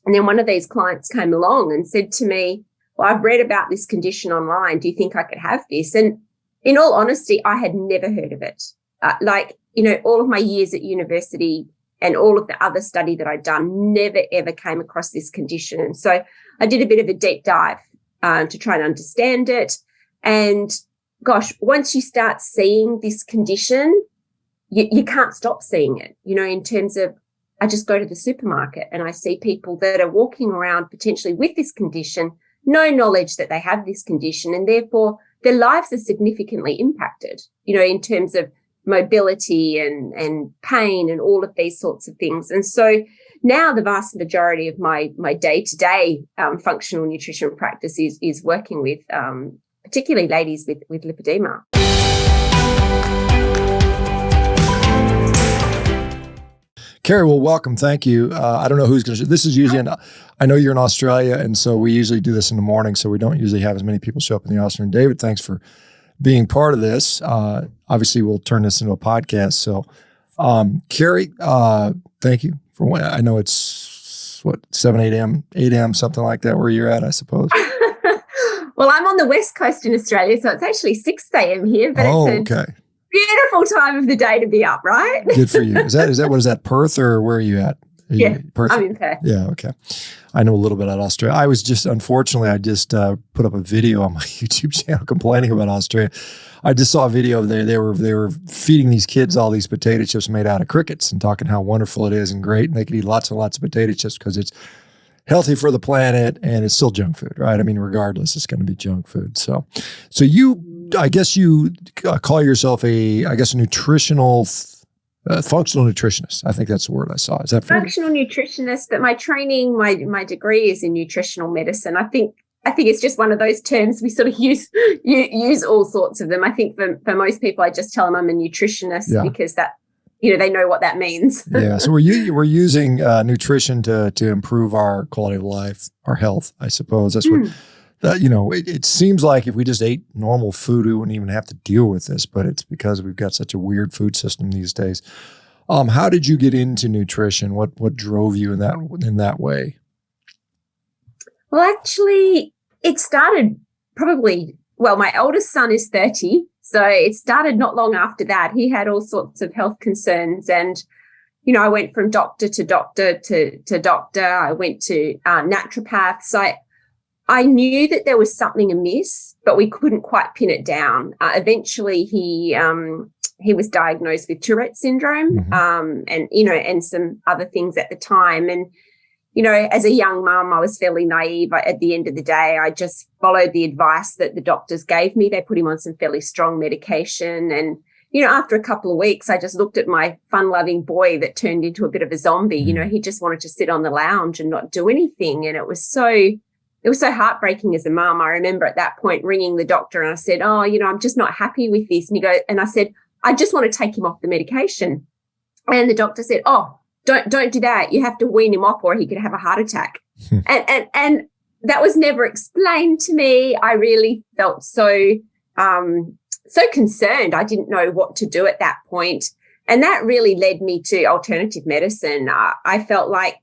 And then one of these clients came along and said to me, well, I've read about this condition online. Do you think I could have this? And in all honesty, I had never heard of it. All of my years at university and all of the other study that I'd done, never, ever came across this condition. And so I did a bit of a deep dive to try and understand it. And gosh, once you start seeing this condition, you can't stop seeing it, in terms of, I just go to the supermarket and I see people that are walking around potentially with this condition, no knowledge that they have this condition, and therefore their lives are significantly impacted, in terms of mobility and pain and all of these sorts of things. And so now the vast majority of my day-to-day functional nutrition practice is working with particularly ladies with lipedema. Carrie, well, welcome. Thank you. I don't know who's going to, this is usually, I know you're in Australia, and so we usually do this in the morning, so we don't usually have as many people show up in the afternoon. David, thanks for being part of this. Obviously, we'll turn this into a podcast. So, Carrie, thank you for what, I know it's 7, 8 a.m., something like that, where you're at, I suppose. Well, I'm on the West Coast in Australia, so it's actually 6 a.m. here, but it's a beautiful time of the day to be up, right? Good for you. Is that Perth, or where are you at? Perth? I'm in Perth. Yeah, okay. I know a little bit about Australia. I just put up a video on my YouTube channel complaining about Australia. I just saw a video of they were feeding these kids all these potato chips made out of crickets and talking how wonderful it is and great, and they could eat lots and lots of potato chips because it's healthy for the planet and it's still junk food, right? I mean, regardless, it's going to be junk food. So I guess you call yourself a nutritional, functional nutritionist. I think that's the word I saw. Is that functional nutritionist? But my training, my degree is in nutritional medicine. I think it's just one of those terms we sort of use all sorts of them. I think for most people, I just tell them I'm a nutritionist because that, they know what that means. Yeah. So we're using nutrition to improve our quality of life, our health, I suppose. That's what. It seems like if we just ate normal food, we wouldn't even have to deal with this, but it's because we've got such a weird food system these days. How did you get into nutrition? What drove you in that way? Well, actually, it started my eldest son is 30, so it started not long after that. He had all sorts of health concerns, and I went from doctor to doctor to doctor. I went to naturopaths. I knew that there was something amiss, but we couldn't quite pin it down. Eventually, he was diagnosed with Tourette syndrome, and some other things at the time. And as a young mum, I was fairly naive. At the end of the day, I just followed the advice that the doctors gave me. They put him on some fairly strong medication, and after a couple of weeks, I just looked at my fun-loving boy that turned into a bit of a zombie. He just wanted to sit on the lounge and not do anything, and it was so heartbreaking as a mum. I remember at that point ringing the doctor and I said, I'm just not happy with this. And I said, I just want to take him off the medication. And the doctor said, don't do that. You have to wean him off or he could have a heart attack. and that was never explained to me. I really felt so concerned. I didn't know what to do at that point. And that really led me to alternative medicine. I felt like,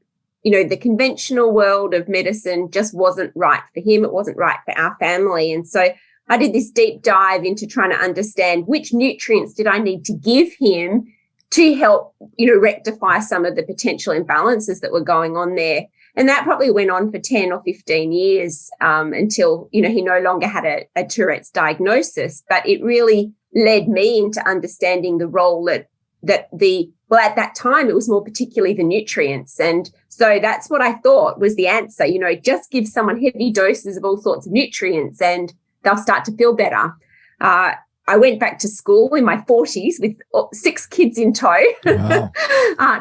the conventional world of medicine just wasn't right for him. It wasn't right for our family. And so I did this deep dive into trying to understand which nutrients did I need to give him to help, rectify some of the potential imbalances that were going on there. And that probably went on for 10 or 15 years until, he no longer had a Tourette's diagnosis. But it really led me into understanding the role at that time, it was more particularly the nutrients. And so that's what I thought was the answer, just give someone heavy doses of all sorts of nutrients and they'll start to feel better. I went back to school in my 40s with 6 kids in tow. Wow.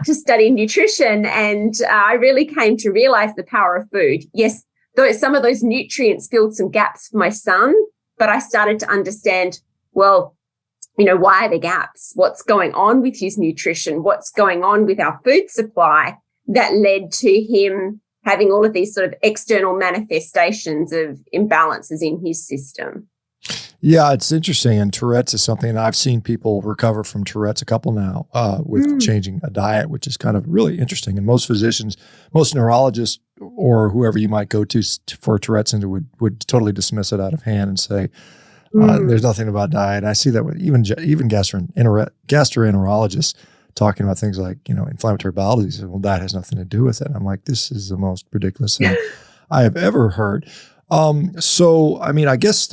To study nutrition. And I really came to realize the power of food. Yes, some of those nutrients filled some gaps for my son, but I started to understand, well, why are the gaps? What's going on with his nutrition? What's going on with our food supply that led to him having all of these sort of external manifestations of imbalances in his system? Yeah, it's interesting. And Tourette's is something, and I've seen people recover from Tourette's, a couple now, with changing a diet, which is kind of really interesting. And most physicians, most neurologists or whoever you might go to for Tourette syndrome would totally dismiss it out of hand and say, there's nothing about diet. I see that with even gastroenterologists talking about things like, inflammatory bowel disease. Well, diet has nothing to do with it. And I'm like, this is the most ridiculous thing I have ever heard. So, I mean, I guess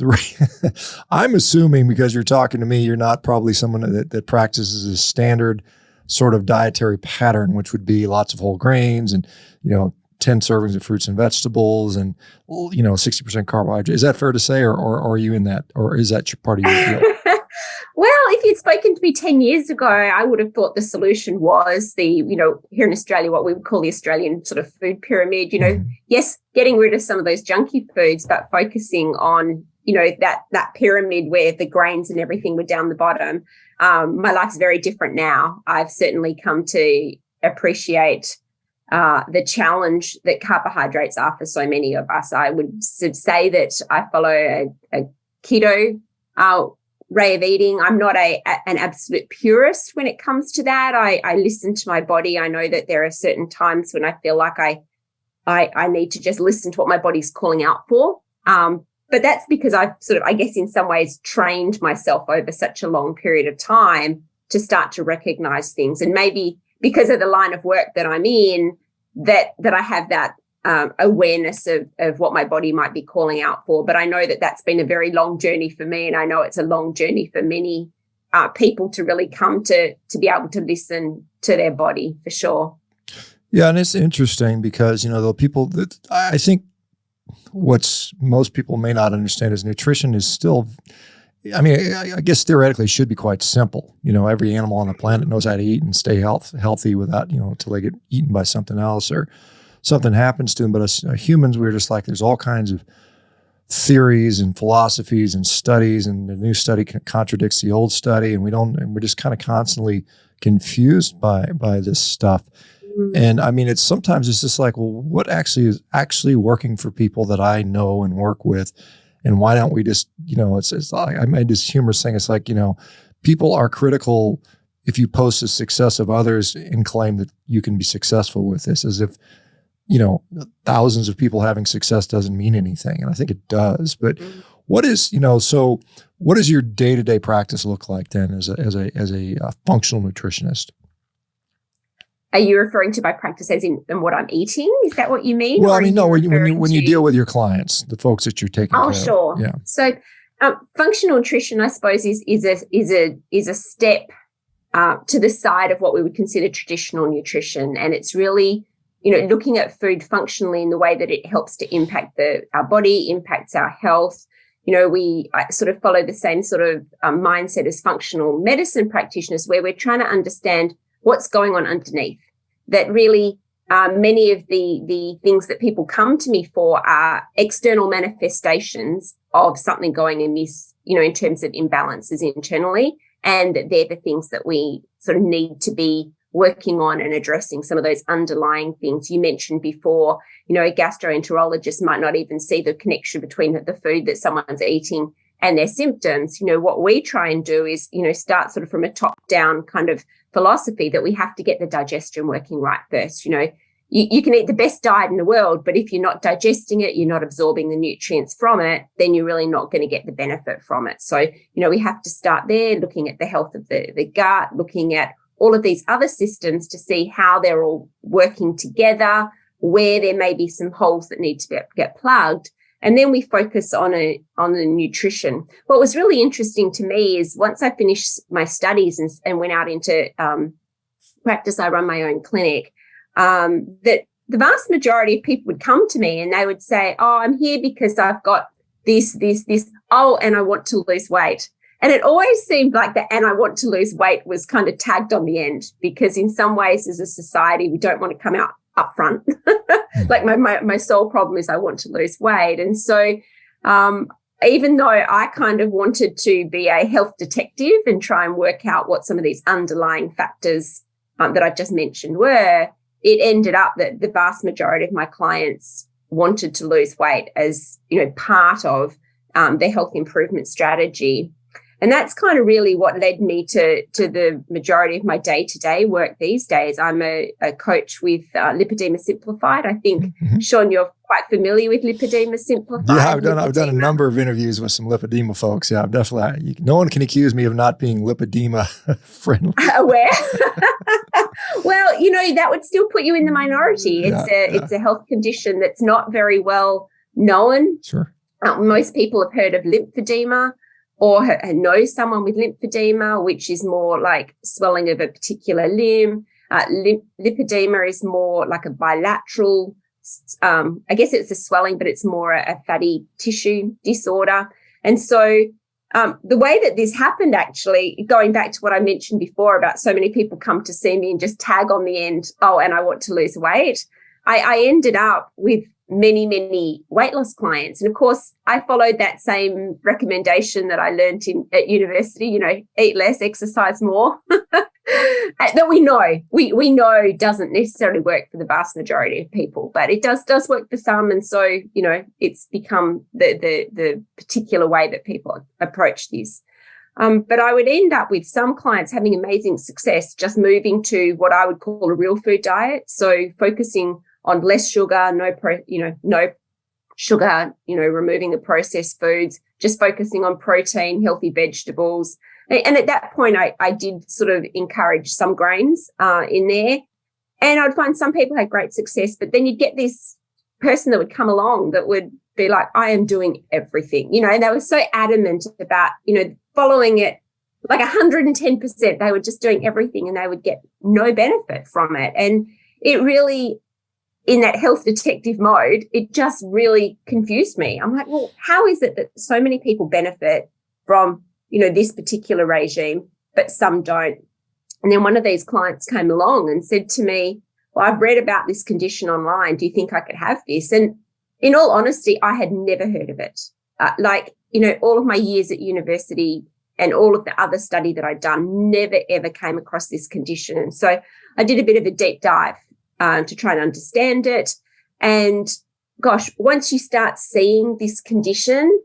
I'm assuming, because you're talking to me, you're not probably someone that practices a standard sort of dietary pattern, which would be lots of whole grains and, 10 servings of fruits and vegetables and, 60% carbohydrate. Is that fair to say, or are you in that, or is that part of your deal? Well, if you'd spoken to me 10 years ago, I would have thought the solution was here in Australia, what we would call the Australian sort of food pyramid, yes, getting rid of some of those junky foods, but focusing on, that pyramid where the grains and everything were down the bottom. My life's very different now. I've certainly come to appreciate the challenge that carbohydrates are for so many of us. I would say that I follow a keto way of eating. I'm not an absolute purist when it comes to that. I listen to my body. I know that there are certain times when I feel like I need to just listen to what my body's calling out for. But that's because I've sort of, I guess, in some ways trained myself over such a long period of time to start to recognize things. And maybe because of the line of work that I'm in, that I have that awareness of what my body might be calling out for. But I know that that's been a very long journey for me. And I know it's a long journey for many people to really come to be able to listen to their body, for sure. Yeah. And it's interesting because, the people that I think what's most people may not understand is nutrition is still, I mean, I guess theoretically it should be quite simple. Every animal on the planet knows how to eat and stay healthy without, until they get eaten by something else or something happens to them. But as humans, we're just like, there's all kinds of theories and philosophies and studies, and the new study contradicts the old study, and we're just kind of constantly confused by this stuff. And I mean, sometimes it's just like, well, what is actually working for people that I know and work with? And why don't we just, it's like, I made this humorous thing. It's like, people are critical if you post the success of others and claim that you can be successful with this, as if, thousands of people having success doesn't mean anything. And I think it does. But what is your day-to-day practice look like then as a functional nutritionist? Are you referring to by practice as in what I'm eating? Is that what you mean? Well, I mean, no, when you deal with your clients, the folks that you're taking care of. Sure. Yeah. So functional nutrition, I suppose, is a step to the side of what we would consider traditional nutrition. And it's really, looking at food functionally in the way that it helps to impact our body, impacts our health. I sort of follow the same sort of mindset as functional medicine practitioners, where we're trying to understand what's going on underneath. That really many of the things that people come to me for are external manifestations of something going amiss, in terms of imbalances internally. And they're the things that we sort of need to be working on and addressing, some of those underlying things you mentioned before. A gastroenterologist might not even see the connection between the food that someone's eating and their symptoms. What we try and do is, start sort of from a top-down kind of philosophy that we have to get the digestion working right first. You can eat the best diet in the world, but if you're not digesting it, you're not absorbing the nutrients from it, then you're really not going to get the benefit from it. So, we have to start there, looking at the health of the gut, looking at all of these other systems to see how they're all working together, where there may be some holes that need to get plugged. And then we focus on the nutrition. What was really interesting to me is once I finished my studies and went out into practice, I run my own clinic, that the vast majority of people would come to me and they would say, oh, I'm here because I've got this, and I want to lose weight. And it always seemed like the "and I want to lose weight" was kind of tagged on the end, because in some ways as a society, we don't want to come out up front. Like my sole problem is I want to lose weight. And so even though I kind of wanted to be a health detective and try and work out what some of these underlying factors that I just mentioned were, it ended up that the vast majority of my clients wanted to lose weight as, part of their health improvement strategy. And that's kind of really what led me to the majority of my day-to-day work these days. I'm a coach with Lipedema Simplified. I think, Shawn, you're quite familiar with Lipedema Simplified. Yeah, I've done a number of interviews with some lipedema folks. Yeah, I'm definitely, no one can accuse me of not being lipedema friendly. Aware. Well, that would still put you in the minority. It's a health condition that's not very well known. Sure. Most people have heard of lymphedema or know someone with lymphedema, which is more like swelling of a particular limb. Lipedema is more like a bilateral, I guess it's a swelling, but it's more a fatty tissue disorder. And so the way that this happened, actually, going back to what I mentioned before about so many people come to see me and just tag on the end, oh, and I want to lose weight, I ended up with many, many weight loss clients. And of course, I followed that same recommendation that I learned at university, eat less, exercise more, that we know doesn't necessarily work for the vast majority of people, but it does work for some. And so, it's become the particular way that people approach this. But I would end up with some clients having amazing success just moving to what I would call a real food diet. So focusing on less sugar, no sugar, removing the processed foods, just focusing on protein, healthy vegetables. And at that point, I did sort of encourage some grains in there. And I'd find some people had great success, but then you'd get this person that would come along that would be like, I am doing everything, and they were so adamant about, following it like 110%. They were just doing everything and they would get no benefit from it. And it really, in that health detective mode, it just really confused me. I'm like, well, how is it that so many people benefit from, this particular regime, but some don't? And then one of these clients came along and said to me, well, I've read about this condition online. Do you think I could have this? And in all honesty, I had never heard of it. All of my years at university and all of the other study that I'd done, never, ever came across this condition. And so I did a bit of a deep dive to try and understand it. And gosh, once you start seeing this condition,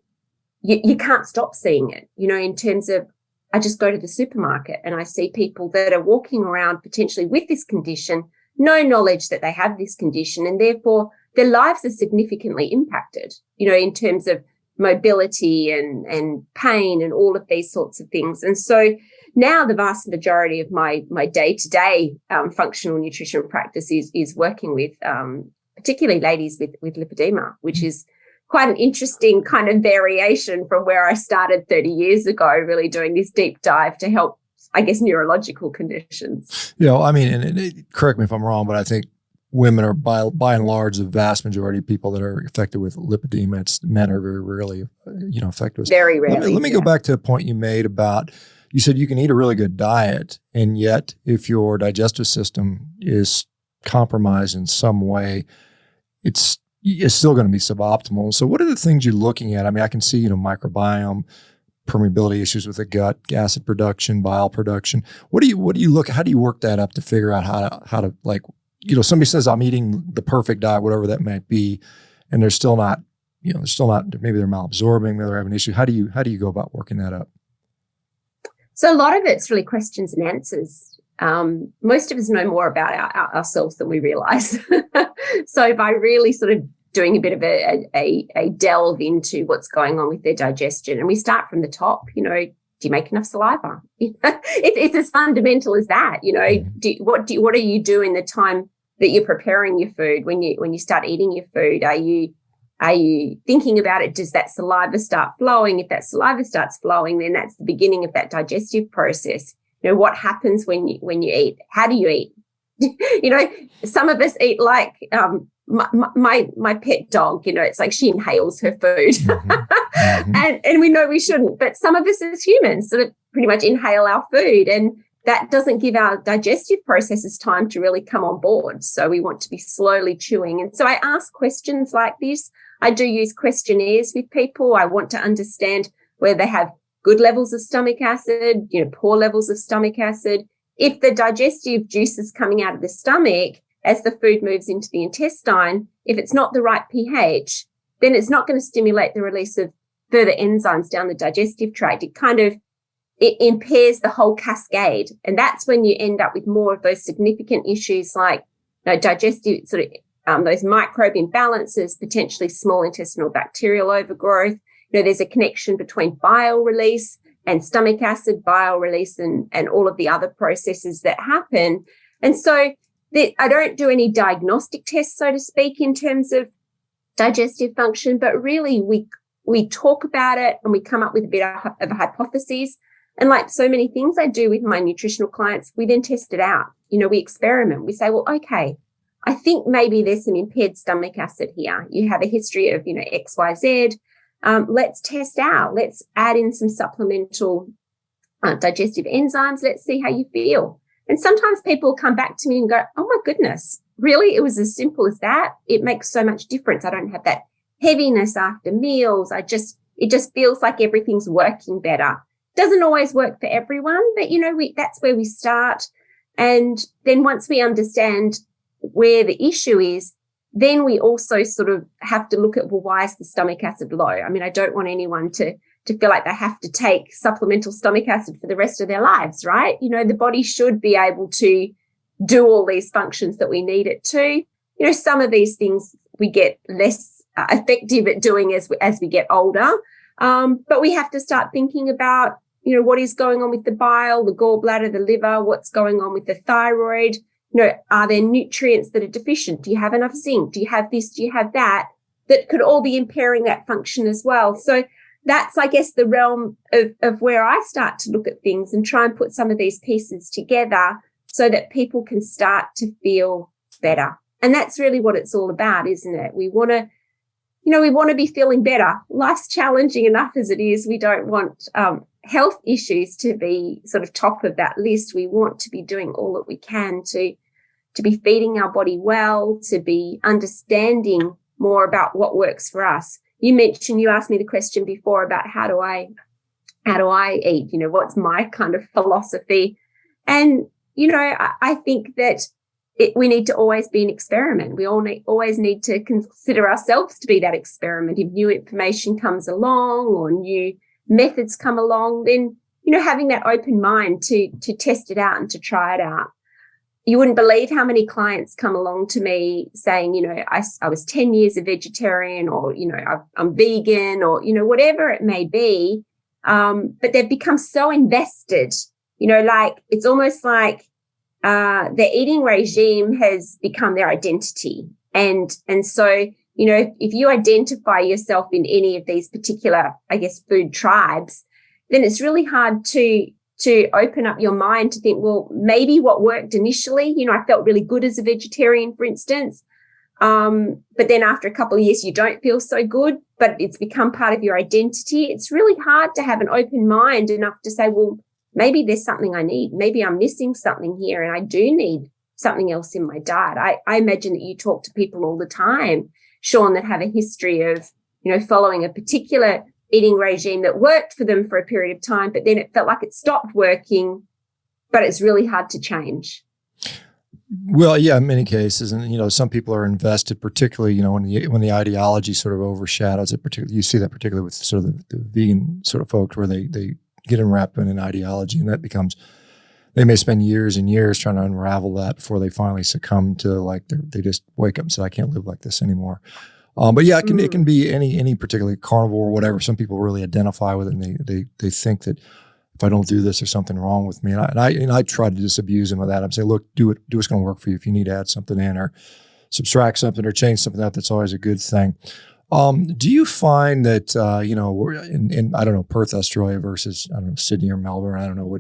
you can't stop seeing it, in terms of, I just go to the supermarket and I see people that are walking around potentially with this condition, no knowledge that they have this condition, and therefore their lives are significantly impacted, in terms of mobility and pain and all of these sorts of things. And so now the vast majority of my day-to-day functional nutrition practice is working with particularly ladies with lipedema, which is quite an interesting kind of variation from where I started 30 years ago, really doing this deep dive to help, I guess, neurological conditions. And correct me if I'm wrong, but I think women are by and large the vast majority of people that are affected with lipedema. Men are very rarely, affected with. Very rarely. Let me go back to a point you made about, you said you can eat a really good diet, and yet if your digestive system is compromised in some way, it's still going to be suboptimal. So what are the things you're looking at? I mean, I can see, microbiome, permeability issues with the gut, acid production, bile production. What do you look at? How do you work that up to figure out how to like, somebody says I'm eating the perfect diet, whatever that might be, and they're still not, maybe they're malabsorbing, maybe they're having an issue. How do you go about working that up? So a lot of it's really questions and answers. Most of us know more about ourselves than we realize. So by really sort of doing a bit of a delve into what's going on with their digestion, and we start from the top, do you make enough saliva? It's as fundamental as that. What do you do in the time that you're preparing your food? When you start eating your food, are you thinking about it? Does that saliva start flowing? If that saliva starts flowing, then that's the beginning of that digestive process. What happens when you eat? How do you eat? Some of us eat like my pet dog. It's like she inhales her food, and we know we shouldn't. But some of us as humans sort of pretty much inhale our food, and that doesn't give our digestive processes time to really come on board. So we want to be slowly chewing. And so I ask questions like this. I do use questionnaires with people. I want to understand whether they have good levels of stomach acid, poor levels of stomach acid. If the digestive juices coming out of the stomach as the food moves into the intestine, if it's not the right pH, then it's not going to stimulate the release of further enzymes down the digestive tract. It kind of it impairs the whole cascade. And that's when you end up with more of those significant issues like digestive sort of those microbe imbalances, potentially small intestinal bacterial overgrowth. There's a connection between bile release and stomach acid, bile release, and all of the other processes that happen. And so I don't do any diagnostic tests, so to speak, in terms of digestive function, but really we talk about it and we come up with a bit of a hypothesis. And like so many things I do with my nutritional clients, we then test it out. We experiment. We say, well, okay, I think maybe there's some impaired stomach acid here. You have a history of, X, Y, Z. Let's test out. Let's add in some supplemental digestive enzymes. Let's see how you feel. And sometimes people come back to me and go, oh my goodness, really? It was as simple as that? It makes so much difference. I don't have that heaviness after meals. It just feels like everything's working better. Doesn't always work for everyone, but that's where we start. And then once we understand where the issue is, then we also sort of have to look at, well, why is the stomach acid low? I mean, I don't want anyone to feel like they have to take supplemental stomach acid for the rest of their lives, right? The body should be able to do all these functions that we need it to. Some of these things we get less effective at doing as we get older. But we have to start thinking about, what is going on with the bile, the gallbladder, the liver, what's going on with the thyroid. Are there nutrients that are deficient? Do you have enough zinc? Do you have this? Do you have that? That could all be impairing that function as well. So that's, I guess, the realm of where I start to look at things and try and put some of these pieces together so that people can start to feel better. And that's really what it's all about, isn't it? We want to be feeling better. Life's challenging enough as it is. We don't want health issues to be sort of top of that list. We want to be doing all that we can to be feeding our body well, to be understanding more about what works for us. You asked me the question before about how do I eat? What's my kind of philosophy? And, I think that we need to always be an experiment. We always need to consider ourselves to be that experiment. If new information comes along or new methods come along, then, having that open mind to test it out and to try it out. You wouldn't believe how many clients come along to me saying, I was 10 years a vegetarian, or, I'm vegan, or, whatever it may be. But they've become so invested, like it's almost like their eating regime has become their identity. And so, if you identify yourself in any of these particular, I guess, food tribes, then it's really hard to open up your mind to think, well, maybe what worked initially, I felt really good as a vegetarian, for instance. But then after a couple of years, you don't feel so good, but it's become part of your identity. It's really hard to have an open mind enough to say, well, maybe there's something I need. Maybe I'm missing something here and I do need something else in my diet. I imagine that you talk to people all the time, Shawn, that have a history of, following a particular eating regime that worked for them for a period of time, but then it felt like it stopped working, but it's really hard to change. Well, yeah, in many cases. And, some people are invested, particularly, when the ideology sort of overshadows it, particularly, you see that particularly with sort of the vegan sort of folks where they get wrapped in an ideology, and that becomes, they may spend years and years trying to unravel that before they finally succumb to, like, they just wake up and say, I can't live like this anymore. But yeah, it can be any particularly carnivore or whatever. Some people really identify with it, and they think that if I don't do this, there's something wrong with me. And I try to disabuse them of that. I'm saying, look, do what's going to work for you. If you need to add something in or subtract something or change something out, that's always a good thing. Do you find that, we're in I don't know, Perth, Australia versus, I don't know, Sydney or Melbourne? I don't know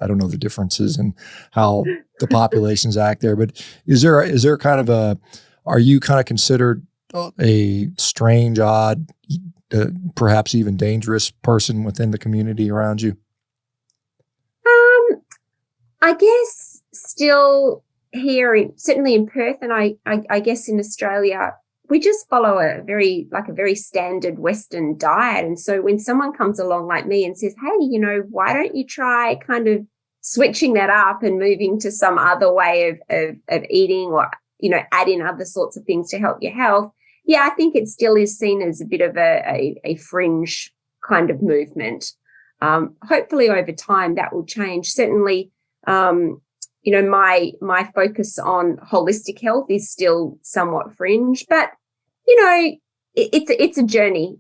I don't know the differences in how the populations act there, but is there kind of are you kind of considered a strange, odd, perhaps even dangerous person within the community around you? I guess still here, certainly in Perth, and I guess in Australia, we just follow a very standard Western diet. And so when someone comes along like me and says, hey, why don't you try kind of switching that up and moving to some other way of eating, or, add in other sorts of things to help your health. Yeah, I think it still is seen as a bit of a fringe kind of movement. Hopefully over time that will change. Certainly, my focus on holistic health is still somewhat fringe, but, it's a journey.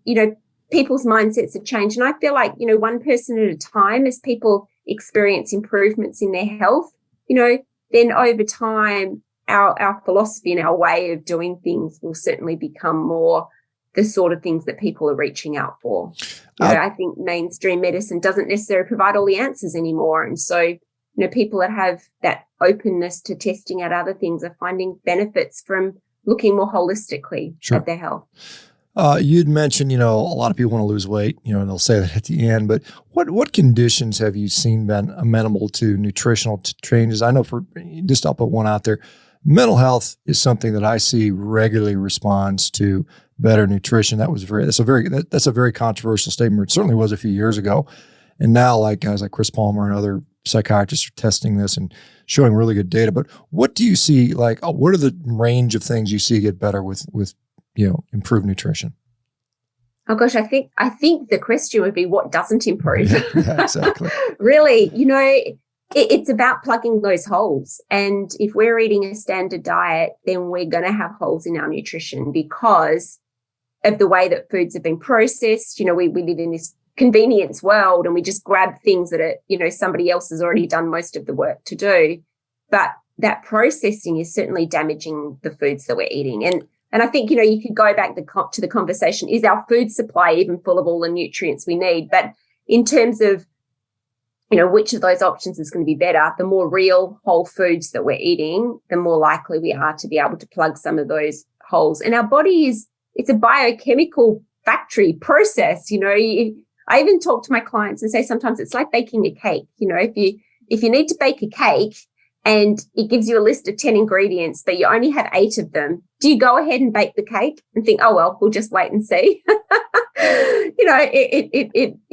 People's mindsets have changed. And I feel like, one person at a time, as people experience improvements in their health, then over time, our philosophy and our way of doing things will certainly become more the sort of things that people are reaching out for. I think mainstream medicine doesn't necessarily provide all the answers anymore. And so, people that have that openness to testing out other things are finding benefits from looking more holistically at their health. You'd mentioned, a lot of people want to lose weight, and they'll say that at the end, but what conditions have you seen been amenable to nutritional changes? I know I'll put one out there. Mental health is something that I see regularly responds to better nutrition. That's a very controversial statement. It certainly was a few years ago. And now, like guys like Chris Palmer and other psychiatrists are testing this and showing really good data. But what do you see, what are the range of things you see get better with improved nutrition? Oh gosh, I think the question would be what doesn't improve. Yeah, exactly. Really, it's about plugging those holes. And if we're eating a standard diet, then we're going to have holes in our nutrition because of the way that foods have been processed. We live in this convenience world and we just grab things that are, somebody else has already done most of the work to do. But that processing is certainly damaging the foods that we're eating. And I think, you could go back to the conversation, is our food supply even full of all the nutrients we need? But in terms of, which of those options is going to be better, the more real whole foods that we're eating, the more likely we are to be able to plug some of those holes. And our body it's a biochemical factory process. I even talk to my clients and say sometimes it's like baking a cake. If you need to bake a cake and it gives you a list of 10 ingredients, but you only have 8 of them, do you go ahead and bake the cake and think, oh, well, we'll just wait and see?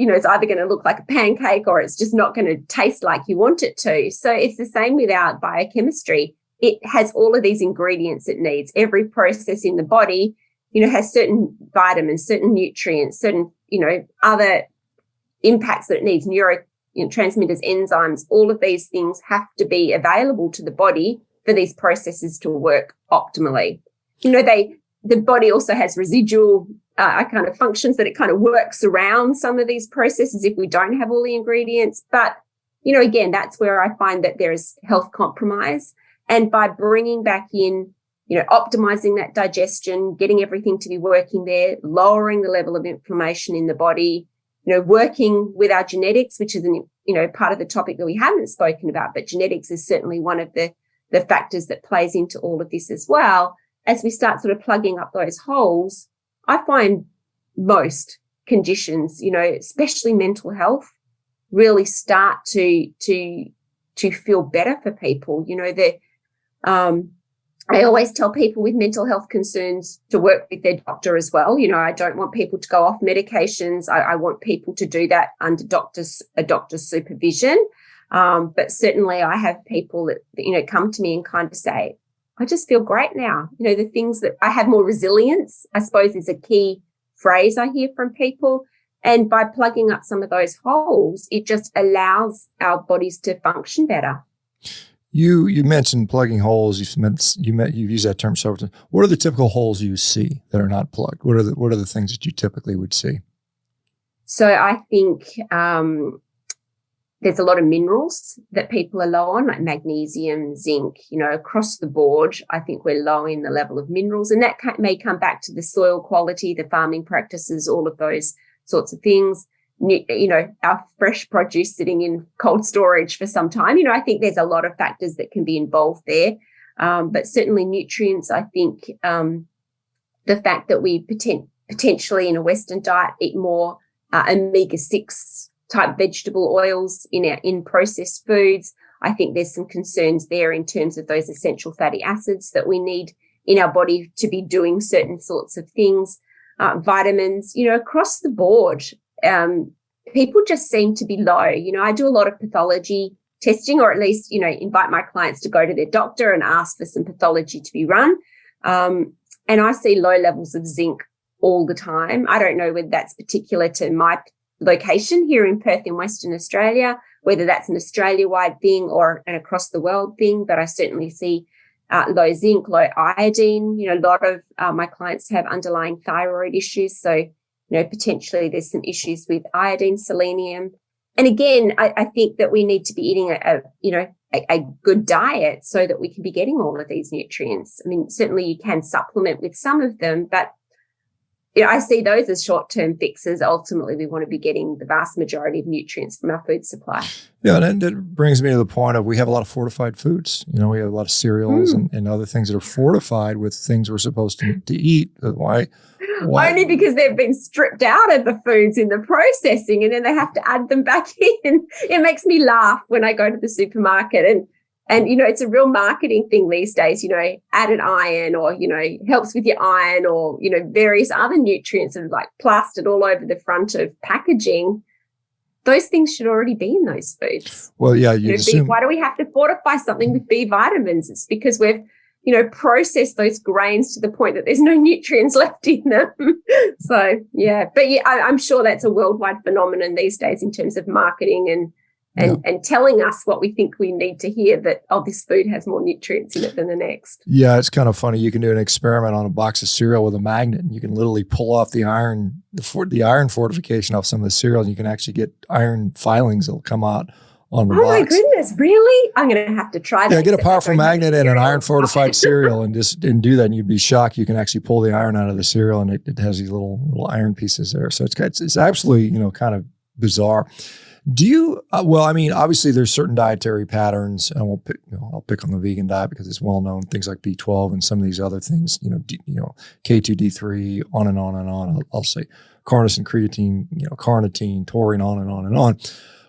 It's either going to look like a pancake or it's just not going to taste like you want it to. So it's the same with our biochemistry. It has all of these ingredients it needs. Every process in the body, has certain vitamins, certain nutrients, certain, other impacts that it needs, neurotransmitters, enzymes. All of these things have to be available to the body for these processes to work optimally. The body also has residual kind of functions that it kind of works around some of these processes if we don't have all the ingredients. But, again, that's where I find that there is health compromise. And by bringing back in, optimizing that digestion, getting everything to be working there, lowering the level of inflammation in the body, working with our genetics, which is part of the topic that we haven't spoken about, but genetics is certainly one of the factors that plays into all of this as well. As we start sort of plugging up those holes, I find most conditions, especially mental health, really start to feel better for people. I always tell people with mental health concerns to work with their doctor as well. I don't want people to go off medications. I want people to do that under a doctor's supervision. But certainly I have people that, come to me and kind of say, I just feel great now. The things that I have more resilience, I suppose, is a key phrase I hear from people. And by plugging up some of those holes, it just allows our bodies to function better. You mentioned plugging holes. You've used that term several times. What are the typical holes you see that are not plugged? What are the things that you typically would see? So I think there's a lot of minerals that people are low on, like magnesium, zinc. Across the board, I think we're low in the level of minerals, and that may come back to the soil quality, the farming practices, all of those sorts of things. Our fresh produce sitting in cold storage for some time. I think there's a lot of factors that can be involved there. But certainly nutrients, I think the fact that we potentially in a Western diet eat more omega-6 type vegetable oils in processed foods. I think there's some concerns there in terms of those essential fatty acids that we need in our body to be doing certain sorts of things. Vitamins, across the board. People just seem to be low. I do a lot of pathology testing, or at least, invite my clients to go to their doctor and ask for some pathology to be run. And I see low levels of zinc all the time. I don't know whether that's particular to my location here in Perth in Western Australia, whether that's an Australia-wide thing or an across the world thing, but I certainly see low zinc, low iodine. A lot of my clients have underlying thyroid issues. So, potentially there's some issues with iodine, selenium. And again, I think that we need to be eating a good diet so that we can be getting all of these nutrients. I mean, certainly you can supplement with some of them, but I see those as short-term fixes. Ultimately, we want to be getting the vast majority of nutrients from our food supply. Yeah, and that brings me to the point of we have a lot of fortified foods. We have a lot of cereals and other things that are fortified with things we're supposed to eat. Why? Only because they've been stripped out of the foods in the processing and then they have to add them back in. It makes me laugh when I go to the supermarket and it's a real marketing thing these days, added iron or, helps with your iron or, various other nutrients that are like plastered all over the front of packaging. Those things should already be in those foods. Well, yeah. Why do we have to fortify something with B vitamins? It's because we've, processed those grains to the point that there's no nutrients left in them. So, yeah. But yeah, I'm sure that's a worldwide phenomenon these days in terms of marketing and telling us what we think we need to hear that, this food has more nutrients in it than the next. Yeah, it's kind of funny. You can do an experiment on a box of cereal with a magnet, and you can literally pull off the iron fortification off some of the cereal, and you can actually get iron filings that will come out on the box. Oh my goodness, really? I'm going to have to try that. Yeah, get a powerful magnet and an iron fortified cereal and do that, and you'd be shocked. You can actually pull the iron out of the cereal, and it has these little iron pieces there. So it's absolutely, kind of bizarre. Do you, obviously there's certain dietary patterns, and I'll pick on the vegan diet because it's well known, things like B12 and some of these other things, K2, D3, on and on and on. I'll say carnosine, creatine, carnitine, taurine, on and on and on.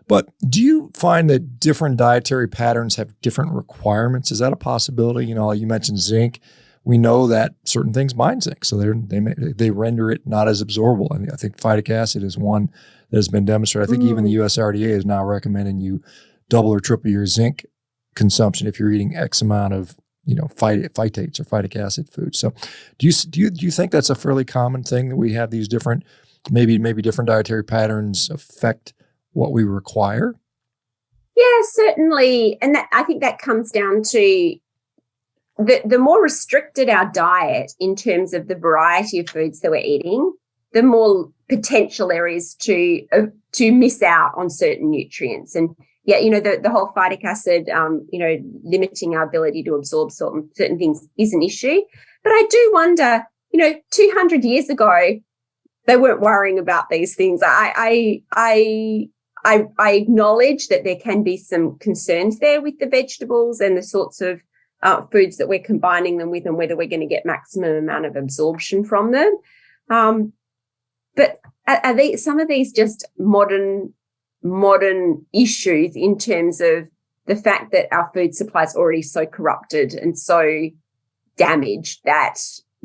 But do you find that different dietary patterns have different requirements? Is that a possibility? You mentioned zinc. We know that certain things bind zinc, so they render it not as absorbable. I think phytic acid is one that has been demonstrated. I think even the USRDA is now recommending you double or triple your zinc consumption if you're eating X amount of phytates or phytic acid foods. So, do you think that's a fairly common thing that we have these different, maybe different dietary patterns affect what we require? Yeah, certainly, and I think that comes down to the more restricted our diet in terms of the variety of foods that we're eating, the more potential there is to miss out on certain nutrients. And yeah, the whole phytic acid, limiting our ability to absorb certain things is an issue. But I do wonder, 200 years ago, they weren't worrying about these things. I acknowledge that there can be some concerns there with the vegetables and the sorts of foods that we're combining them with and whether we're going to get maximum amount of absorption from them. But are some of these just modern issues in terms of the fact that our food supply is already so corrupted and so damaged that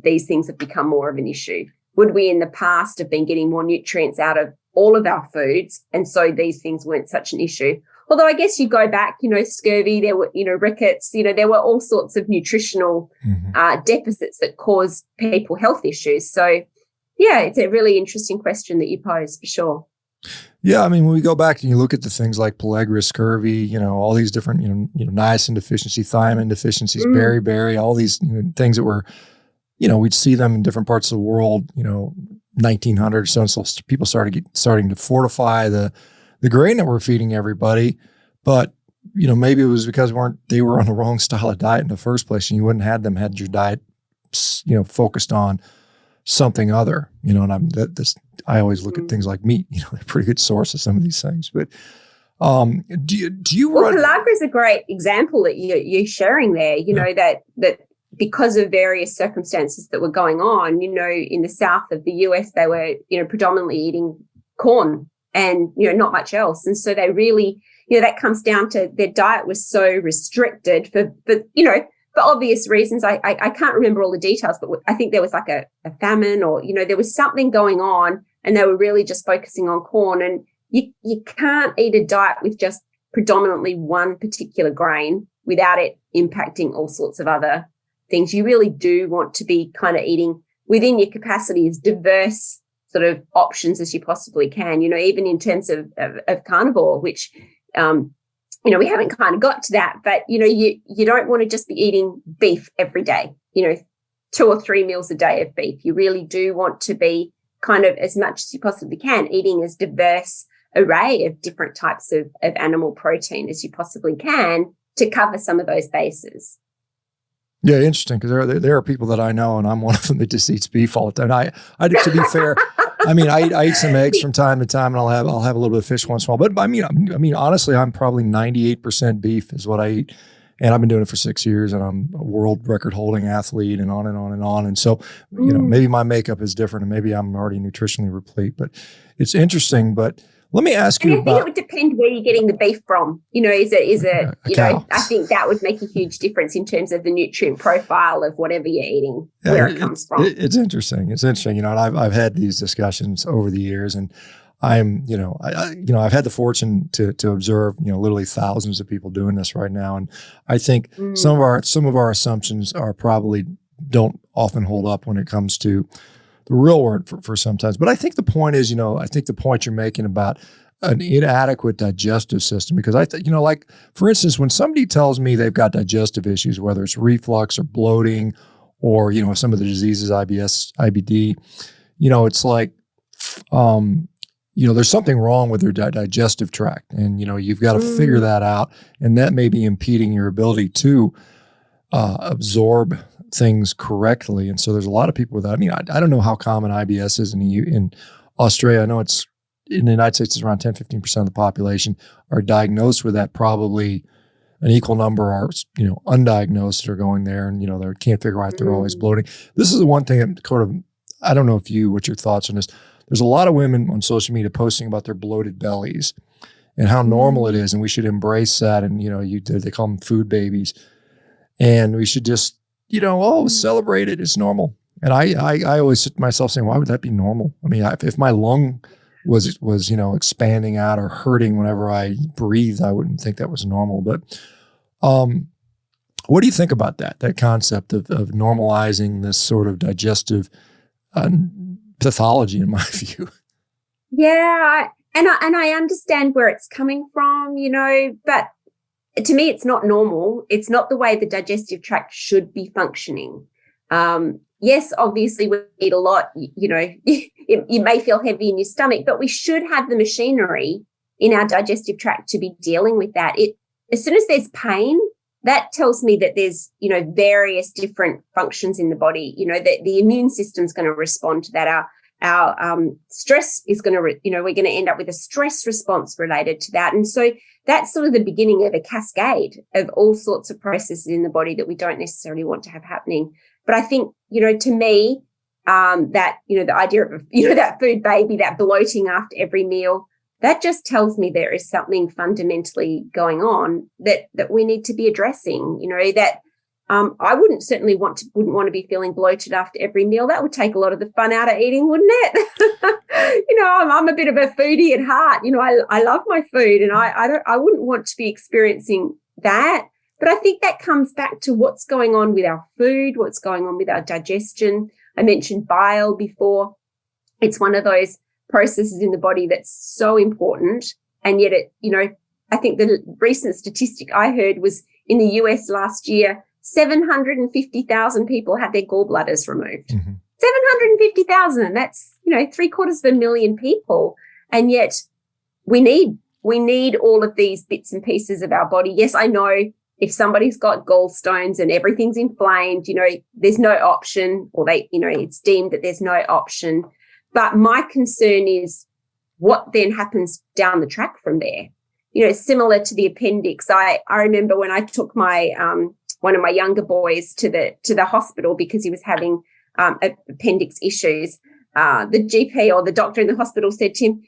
these things have become more of an issue? Would we in the past have been getting more nutrients out of all of our foods, and so these things weren't such an issue? Although I guess you go back, scurvy, there were, rickets, there were all sorts of nutritional deficits that caused people health issues. So, yeah, it's a really interesting question that you pose for sure. Yeah, when we go back and you look at the things like pellagra, scurvy, all these different, niacin deficiency, thiamine deficiencies, beriberi, all these things that were, we'd see them in different parts of the world, 1900s. So people starting to fortify the grain that we're feeding everybody. But, maybe it was because they were on the wrong style of diet in the first place, and you wouldn't have had your diet, focused on something other, and I always look at things like meat, they're a pretty good source of some of these things. But do you run? Pellagra is a great example that you're sharing there, that because of various circumstances that were going on, in the south of the US, they were, predominantly eating corn and, not much else. And so they really, that comes down to their diet was so restricted for obvious reasons. I can't remember all the details, but I think there was like a famine or, there was something going on and they were really just focusing on corn. And you can't eat a diet with just predominantly one particular grain without it impacting all sorts of other things. You really do want to be kind of eating within your capacity as diverse sort of options as you possibly can, even in terms of carnivore, which, we haven't kind of got to that, but, you don't want to just be eating beef every day, 2 or 3 meals a day of beef. You really do want to be kind of, as much as you possibly can, eating as diverse array of different types of animal protein as you possibly can to cover some of those bases. Yeah, interesting, because there are people that I know, and I'm one of them, that just eats beef all the time. I to be fair, I eat some eggs from time to time, and I'll have a little bit of fish once in a while. But I mean, honestly, I'm probably 98% beef is what I eat, and I've been doing it for 6 years, and I'm a world record holding athlete, and on and on and on. And so, maybe my makeup is different, and maybe I'm already nutritionally replete. But it's interesting. But let me ask you about. I think it would depend where you're getting the beef from. Is it I think that would make a huge difference in terms of the nutrient profile of whatever you're eating, where it comes from. It's interesting. It's interesting. And I've had these discussions over the years, and I'm, I've had the fortune to observe, literally thousands of people doing this right now. And I think some of our assumptions are probably don't often hold up when it comes to the real world for sometimes. But I think the point is, I think the point you're making about an inadequate digestive system, because like, for instance, when somebody tells me they've got digestive issues, whether it's reflux or bloating or, some of the diseases, IBS, IBD, it's like, there's something wrong with their digestive tract, and, you've got to figure that out. And that may be impeding your ability to absorb things correctly. And so there's a lot of people with that. I don't know how common IBS is in Australia. I know it's in the United States, it's around 10-15% of the population are diagnosed with that. Probably an equal number are, undiagnosed that are going there, and, they can't figure out they're always bloating. This is the one thing that kind of, I don't know what your thoughts on this. There's a lot of women on social media posting about their bloated bellies and how normal it is. And we should embrace that. And, they call them food babies, and we should just, celebrate it. It's normal. And I always sit to myself saying, why would that be normal? I mean, if my lung was expanding out or hurting whenever I breathed, I wouldn't think that was normal. But what do you think about that concept of normalizing this sort of digestive pathology, in my view? Yeah, and I understand where it's coming from, but to me, it's not normal. It's not the way the digestive tract should be functioning. Yes, obviously, we eat a lot, you may feel heavy in your stomach, but we should have the machinery in our digestive tract to be dealing with that. As soon as there's pain, that tells me that there's, various different functions in the body, that the immune system's going to respond to that. Our stress is going to, we're going to end up with a stress response related to that. And so that's sort of the beginning of a cascade of all sorts of processes in the body that we don't necessarily want to have happening. But I think, to me, that, the idea of, that food baby, that bloating after every meal, that just tells me there is something fundamentally going on that we need to be addressing, that I wouldn't want to be feeling bloated after every meal. That would take a lot of the fun out of eating, wouldn't it? I'm a bit of a foodie at heart. I love my food, and I wouldn't want to be experiencing that. But I think that comes back to what's going on with our food, what's going on with our digestion. I mentioned bile before. It's one of those processes in the body that's so important. And yet I think the recent statistic I heard was in the US last year, 750,000 people had their gallbladders removed. 750,000. That's, 750,000 people. And yet we need all of these bits and pieces of our body. Yes, I know if somebody's got gallstones and everything's inflamed, there's no option, or it's deemed that there's no option. But my concern is what then happens down the track from there. Similar to the appendix. I remember when I took my one of my younger boys to the hospital because he was having appendix issues. The GP or the doctor in the hospital said to him,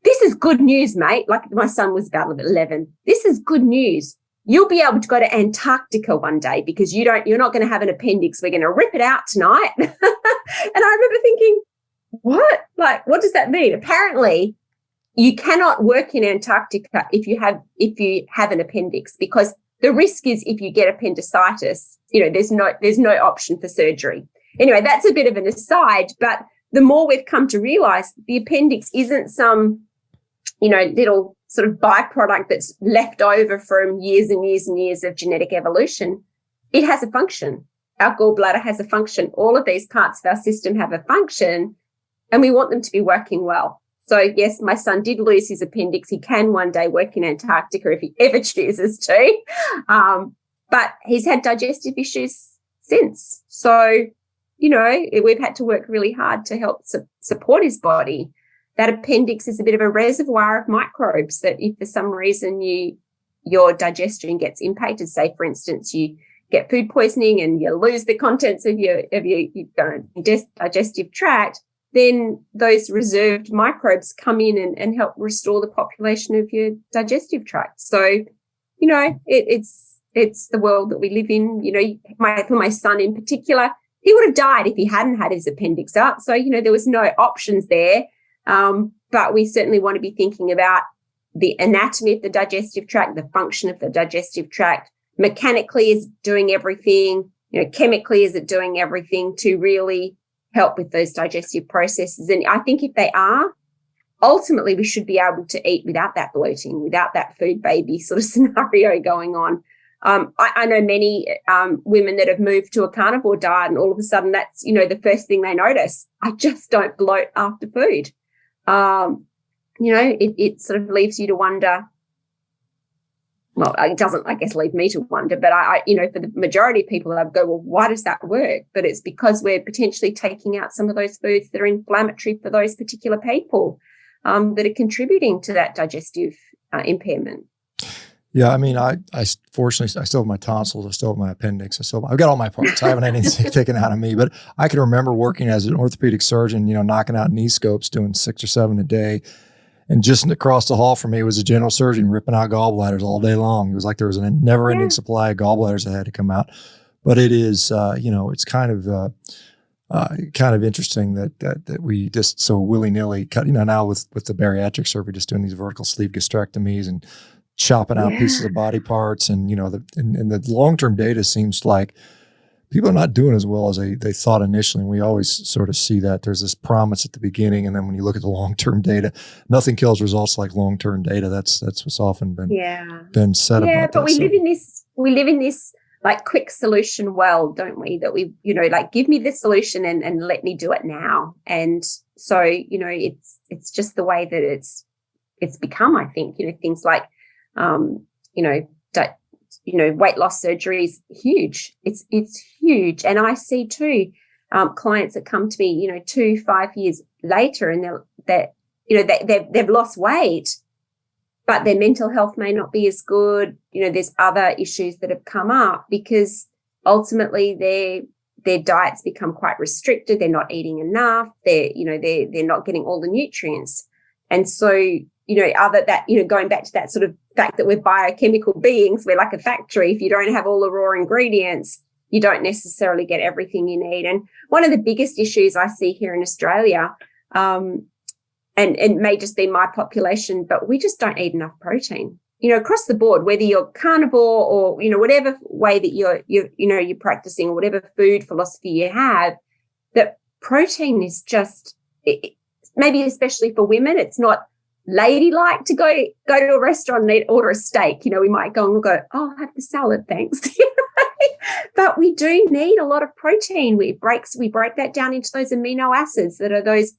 "This is good news, mate." Like, my son was about 11. "This is good news. You'll be able to go to Antarctica one day because you're not going to have an appendix. We're going to rip it out tonight." And I remember thinking, what? Like, what does that mean? Apparently, you cannot work in Antarctica if you have an appendix, because the risk is if you get appendicitis, there's no option for surgery. Anyway, that's a bit of an aside, but the more we've come to realize the appendix isn't some, little sort of byproduct that's left over from years and years and years of genetic evolution. It has a function. Our gallbladder has a function. All of these parts of our system have a function, and we want them to be working well. So, yes, my son did lose his appendix. He can one day work in Antarctica if he ever chooses to. But he's had digestive issues since. So, we've had to work really hard to help support his body. That appendix is a bit of a reservoir of microbes that if for some reason your digestion gets impacted, say, for instance, you get food poisoning and you lose the contents of your digestive tract, then those reserved microbes come in and help restore the population of your digestive tract. So, it's the world that we live in. For my son in particular, he would have died if he hadn't had his appendix out. So, there was no options there. But we certainly want to be thinking about the anatomy of the digestive tract, the function of the digestive tract. Mechanically, is it doing everything? Chemically, is it doing everything to really help with those digestive processes? And I think if they are, ultimately we should be able to eat without that bloating, without that food baby sort of scenario going on. I know many women that have moved to a carnivore diet, and all of a sudden that's, the first thing they notice. I just don't bloat after food. It sort of leaves you to wonder. Well, it doesn't, I guess, leave me to wonder, but I for the majority of people, I go, well, why does that work? But it's because we're potentially taking out some of those foods that are inflammatory for those particular people, that are contributing to that digestive impairment. Yeah, I mean, I fortunately, I still have my tonsils, I still have my appendix, I've got all my parts. I haven't had anything taken out of me, but I can remember working as an orthopedic surgeon, knocking out knee scopes, doing 6 or 7 a day. And just across the hall from me was a general surgeon ripping out gallbladders all day long. It was like there was a never-ending supply of gallbladders that had to come out. But it is, it's kind of interesting that we just so willy-nilly cut. Now with the bariatric surgery, just doing these vertical sleeve gastrectomies and chopping out pieces of body parts, and the long-term data seems like people are not doing as well as they thought initially. And we always sort of see that there's this promise at the beginning, and then when you look at the long-term data, nothing kills results like long-term data. That's what's often been said about that. Yeah, but we live in this like quick solution world, don't we? That we, give me the solution and let me do it now. And so, it's just the way that it's become, I think, things like, weight loss surgery is huge. It's huge. And I see too, clients that come to me, 2-5 years later, and they've lost weight, but their mental health may not be as good. There's other issues that have come up because ultimately their diets become quite restricted. They're not eating enough. They're not getting all the nutrients. And so, going back to that sort of fact that we're biochemical beings, we're like a factory. If you don't have all the raw ingredients, you don't necessarily get everything you need. And one of the biggest issues I see here in Australia, and it may just be my population, but we just don't eat enough protein. Across the board, whether you're carnivore or whatever way that you're practicing, or whatever food philosophy you have, that protein is just maybe especially for women, it's not ladylike to go to a restaurant and order a steak. We might go and we'll go, oh, I'll have the salad, thanks. But we do need a lot of protein. We break that down into those amino acids that are those,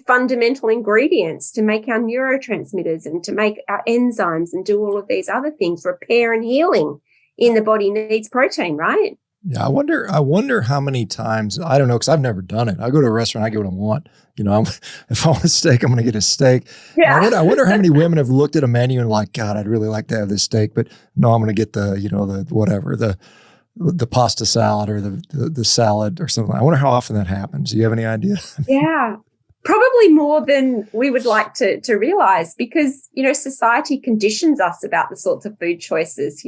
fundamental ingredients to make our neurotransmitters and to make our enzymes and do all of these other things. Repair and healing in the body needs protein, right? Yeah, I wonder how many times, I don't know, because I've never done it. I go to a restaurant, I get what I want. If I want a steak, I'm going to get a steak. Yeah. I wonder how many women have looked at a menu and like, God, I'd really like to have this steak, but no, I'm going to get the pasta salad or the salad or something. I wonder how often that happens. Do you have any idea? Yeah, probably more than we would like to realize, because, society conditions us about the sorts of food choices,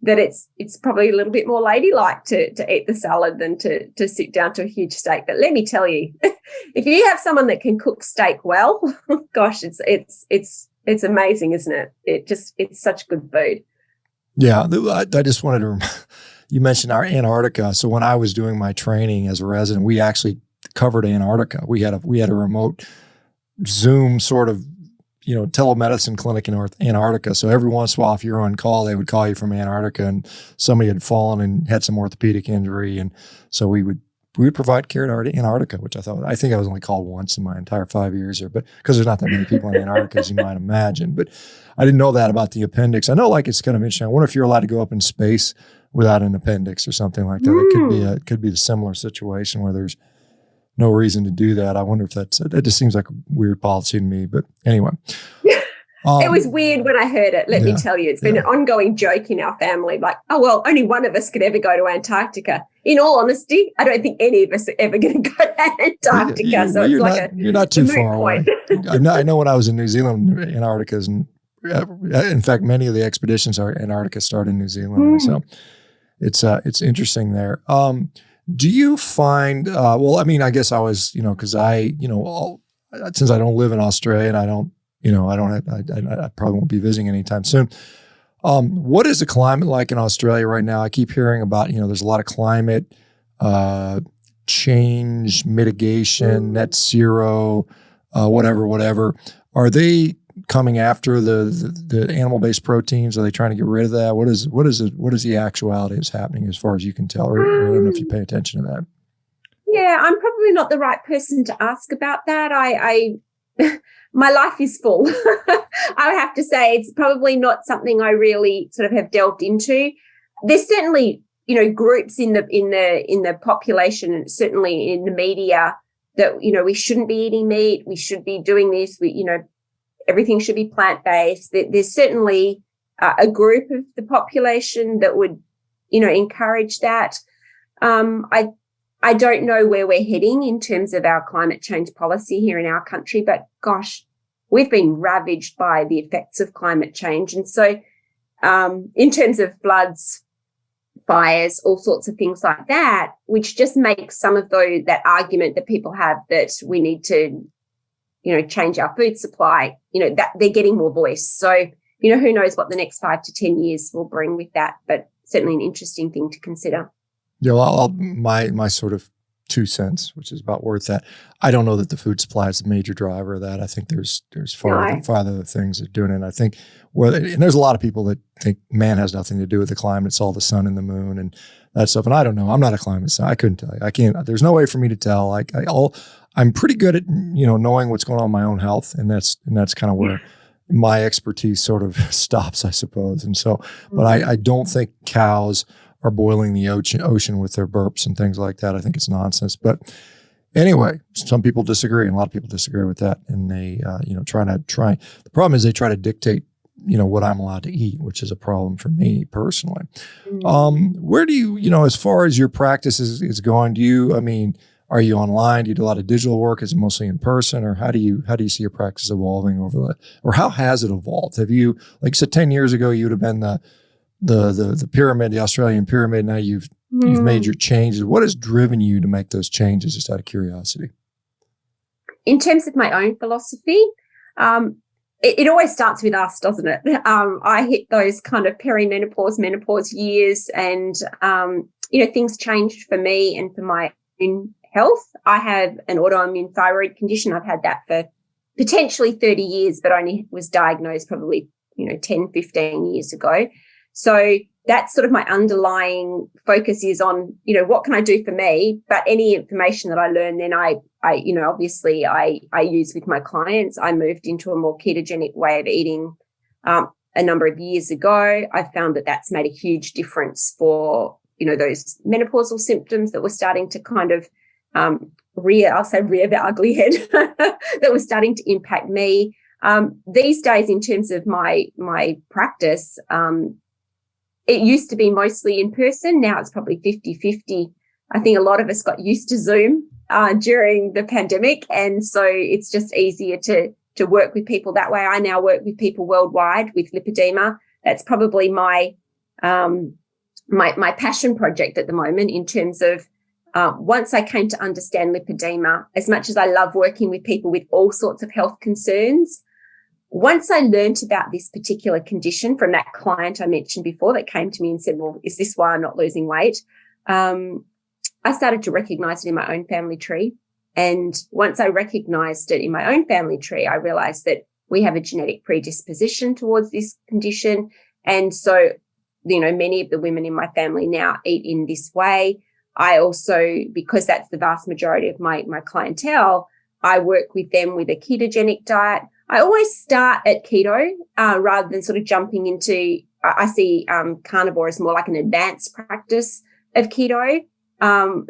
that it's probably a little bit more ladylike to eat the salad than to sit down to a huge steak. But let me tell you, if you have someone that can cook steak well, gosh, it's amazing, isn't it? It's such good food. Yeah, I just wanted to. You mentioned our Antarctica. So when I was doing my training as a resident, we actually covered Antarctica. We had a remote Zoom sort of, telemedicine clinic in Antarctica. So every once in a while, if you're on call, they would call you from Antarctica, and somebody had fallen and had some orthopedic injury. And so we would provide care to Antarctica, which I think I was only called once in my entire 5 years there, but because there's not that many people in Antarctica, as you might imagine. But I didn't know that about the appendix. I know, like, it's kind of interesting. I wonder if you're allowed to go up in space without an appendix or something like that. It could be a similar situation where there's no reason to do that. I wonder if that just seems like a weird policy to me. But anyway. It was weird when I heard it. Let me tell you, it's been an ongoing joke in our family. Like, oh, well, only one of us could ever go to Antarctica. In all honesty, I don't think any of us are ever going to go to Antarctica. You're not too far away. I know when I was in New Zealand, Antarctica is, in fact, many of the expeditions are Antarctica start in New Zealand. So it's interesting there. Do you find, I guess I was, because since I don't live in Australia and I probably won't be visiting anytime soon. What is the climate like in Australia right now? I keep hearing about, there's a lot of climate change, mitigation, net zero, whatever. Are they coming after the animal-based proteins? Are they trying to get rid of that? What is the actuality that's happening as far as you can tell? Or I don't know if you pay attention to that. Yeah, I'm probably not the right person to ask about that. I my life is full. I have to say it's probably not something I really sort of have delved into. There's certainly, groups in the population, and certainly in the media, that, we shouldn't be eating meat. We should be doing this. Everything should be plant-based. There's certainly a group of the population that would, encourage that. I don't know where we're heading in terms of our climate change policy here in our country, but gosh, we've been ravaged by the effects of climate change. And so in terms of floods, fires, all sorts of things like that, which just makes some of that argument that people have that we need to, change our food supply, that they're getting more voice. So, who knows what the next 5 to 10 years will bring with that, but certainly an interesting thing to consider. Yeah, well, my sort of 2 cents, which is about worth that. I don't know that the food supply is the major driver of that. I think there's far other things that are doing it. And I think and there's a lot of people that think man has nothing to do with the climate. It's all the sun and the moon and that stuff. And I don't know. I'm not a climate scientist. I couldn't tell you. I can't. There's no way for me to tell. I'm pretty good at knowing what's going on in my own health, and that's kind of where my expertise sort of stops, I suppose. And so, but I don't think cows are boiling the ocean with their burps and things like that. I think it's nonsense. But anyway, some people disagree, and a lot of people disagree with that. And they, try. The problem is they try to dictate, what I'm allowed to eat, which is a problem for me personally. Where do you, as far as your practice is going, are you online? Do you do a lot of digital work? Is it mostly in person, or how do you see your practice evolving or how has it evolved? Have you, like you said, 10 years ago, you would have been the pyramid, the Australian pyramid. Now you've made your changes. What has driven you to make those changes, just out of curiosity? In terms of my own philosophy, it always starts with us, doesn't it? I hit those kind of perimenopause, menopause years, and things changed for me and for my own health. I have an autoimmune thyroid condition. I've had that for potentially 30 years, but only was diagnosed probably 10, 15 years ago. So that's sort of my underlying focus is on, what can I do for me? But any information that I learn, then I obviously I use with my clients. I moved into a more ketogenic way of eating a number of years ago. I found that that's made a huge difference for, those menopausal symptoms that were starting to kind of rear their ugly head that was starting to impact me. These days, in terms of my practice, it used to be mostly in person. Now it's probably 50-50. I think a lot of us got used to Zoom during the pandemic. And so it's just easier to work with people that way. I now work with people worldwide with lipedema. That's probably my passion project at the moment, in terms of once I came to understand lipedema, as much as I love working with people with all sorts of health concerns, once I learned about this particular condition from that client I mentioned before that came to me and said, well, is this why I'm not losing weight? I started to recognize it in my own family tree. And once I recognized it in my own family tree, I realized that we have a genetic predisposition towards this condition. And so, many of the women in my family now eat in this way. I also, because that's the vast majority of my clientele, I work with them with a ketogenic diet. I always start at keto rather than sort of jumping into, I see carnivore as more like an advanced practice of keto.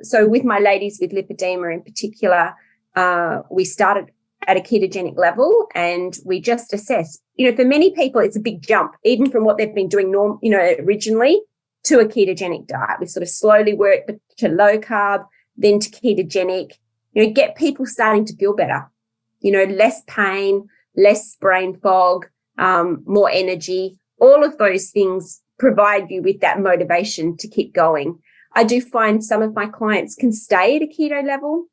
So with my ladies with lipedema in particular, we started at a ketogenic level and we just assess. For many people, it's a big jump, even from what they've been doing originally to a ketogenic diet. We sort of slowly work to low carb, then to ketogenic, get people starting to feel better, less pain, less brain fog, more energy. All of those things provide you with that motivation to keep going. I do find some of my clients can stay at a keto level.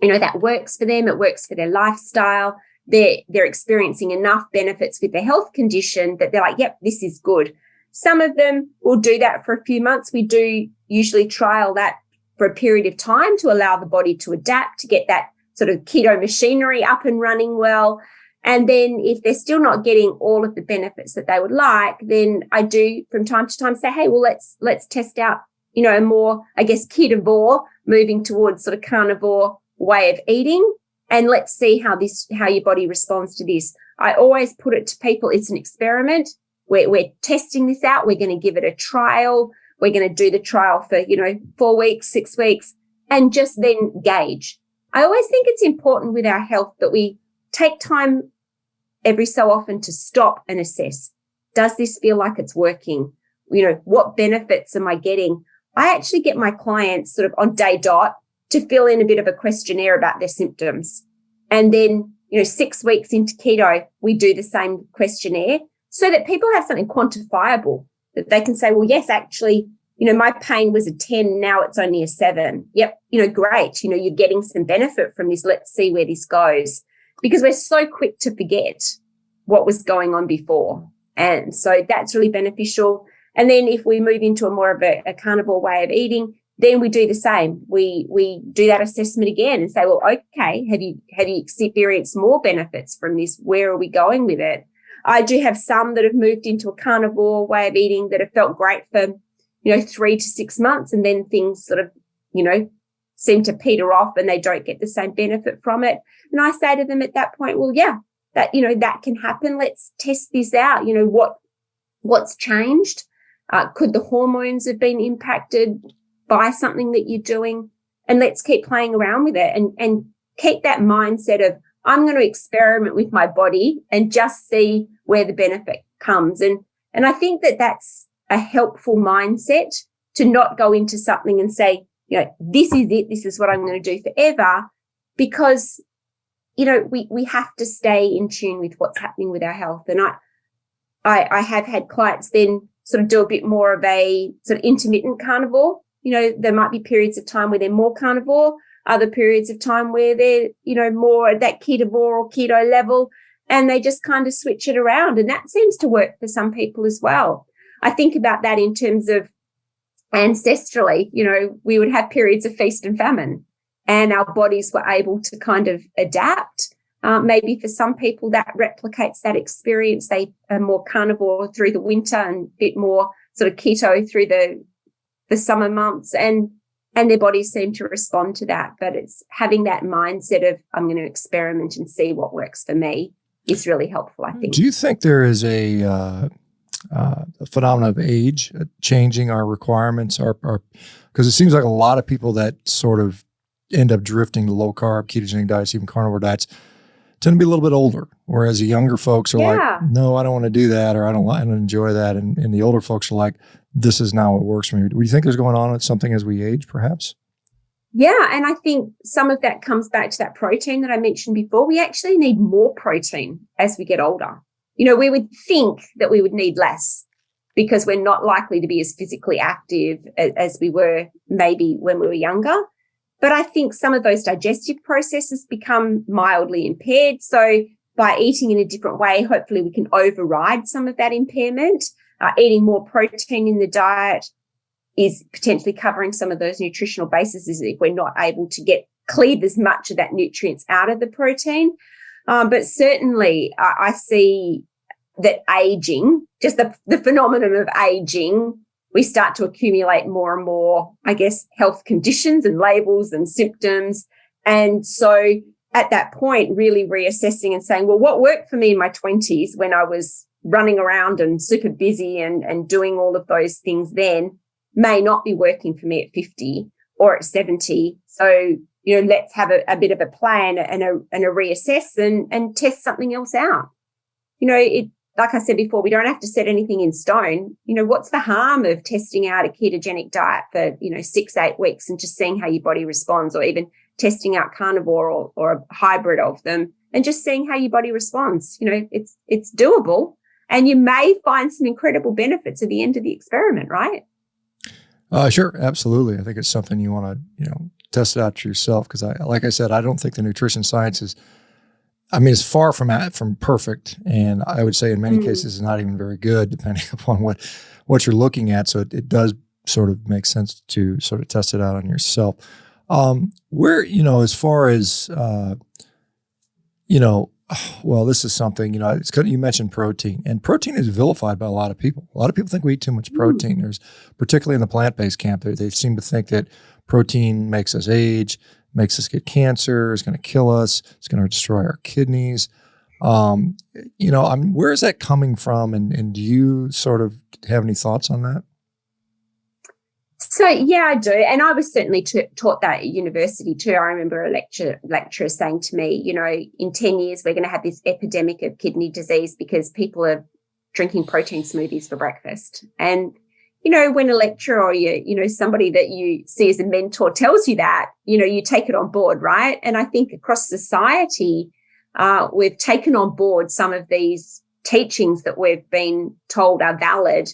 That works for them. It works for their lifestyle. They're experiencing enough benefits with their health condition that they're like, yep, this is good. Some of them will do that for a few months. We do usually trial that for a period of time to allow the body to adapt, to get that sort of keto machinery up and running well. And then if they're still not getting all of the benefits that they would like, then I do from time to time say, hey, well, let's test out, a more, I guess, ketovore, moving towards sort of carnivore way of eating. And let's see how your body responds to this. I always put it to people, it's an experiment. We're testing this out. We're going to give it a trial. We're going to do the trial for, 4 weeks, 6 weeks, and just then gauge. I always think it's important with our health that we take time every so often to stop and assess. Does this feel like it's working? What benefits am I getting? I actually get my clients sort of on day dot to fill in a bit of a questionnaire about their symptoms. And then, 6 weeks into keto, we do the same questionnaire so that people have something quantifiable that they can say, well, yes, actually, my pain was a 10, now it's only a 7. Yep, great. You're getting some benefit from this. Let's see where this goes. Because we're so quick to forget what was going on before. And so that's really beneficial. And then if we move into a more of a carnivore way of eating, then we do the same. We do that assessment again and say, well, okay, have you experienced more benefits from this? Where are we going with it? I do have some that have moved into a carnivore way of eating that have felt great for, 3 to 6 months. And then things sort of, seem to peter off and they don't get the same benefit from it. And I say to them at that point, well, yeah, that, that can happen. Let's test this out. What's changed? Could the hormones have been impacted by something that you're doing? And let's keep playing around with it and keep that mindset of, I'm going to experiment with my body and just see where the benefit comes. And I think that that's a helpful mindset to not go into something and say, this is it. This is what I'm going to do forever, because, we have to stay in tune with what's happening with our health. And I have had clients then sort of do a bit more of a sort of intermittent carnivore. There might be periods of time where they're more carnivore, other periods of time where they're, more at that ketovore or keto level, and they just kind of switch it around. And that seems to work for some people as well. I think about that in terms of ancestrally, we would have periods of feast and famine, and our bodies were able to kind of adapt. Maybe for some people that replicates that experience. They are more carnivore through the winter and a bit more sort of keto through the summer months, and their bodies seem to respond to that. But it's having that mindset of, I'm going to experiment and see what works for me is really helpful, I think. Do you think there is a phenomenon of age changing our requirements? Because it seems like a lot of people that sort of end up drifting to low carb, ketogenic diets, even carnivore diets, tend to be a little bit older, whereas the younger folks are like, no, I don't want to do that, or I don't enjoy that. And the older folks are like, this is now what works for me. Do you think there's going on with something as we age, perhaps? Yeah, and I think some of that comes back to that protein that I mentioned before. We actually need more protein as we get older. We would think that we would need less because we're not likely to be as physically active as we were maybe when we were younger. But I think some of those digestive processes become mildly impaired. So by eating in a different way, hopefully we can override some of that impairment. Eating more protein in the diet is potentially covering some of those nutritional bases if we're not able to get cleave as much of that nutrients out of the protein. But certainly I see that aging, just the phenomenon of aging, we start to accumulate more and more, I guess, health conditions and labels and symptoms. And so at that point, really reassessing and saying, well, what worked for me in my 20s when I was running around and super busy and doing all of those things then may not be working for me at 50 or at 70. So, let's have a bit of a plan and a reassess and test something else out. Like I said before, we don't have to set anything in stone. What's the harm of testing out a ketogenic diet for, 6-8 weeks and just seeing how your body responds, or even testing out carnivore or a hybrid of them and just seeing how your body responds. It's doable, and you may find some incredible benefits at the end of the experiment, right? Sure. Absolutely. I think it's something you want to, test it out for yourself. Cause like I said, I don't think the nutrition science is, it's far from perfect. And I would say in many cases, it's not even very good, depending upon what you're looking at. So it does sort of make sense to sort of test it out on yourself. As far as, well, this is something, you mentioned protein, and protein is vilified by a lot of people. A lot of people think we eat too much protein. There's, particularly in the plant-based camp, they seem to think that protein makes us age, makes us get cancer, is going to kill us, it's going to destroy our kidneys. Where is that coming from? And do you sort of have any thoughts on that? So, yeah, I do. And I was certainly taught that at university too. I remember a lecturer saying to me, in 10 years, we're going to have this epidemic of kidney disease because people are drinking protein smoothies for breakfast. And, when a lecturer or somebody that you see as a mentor tells you that, you take it on board, right? And I think across society, we've taken on board some of these teachings that we've been told are valid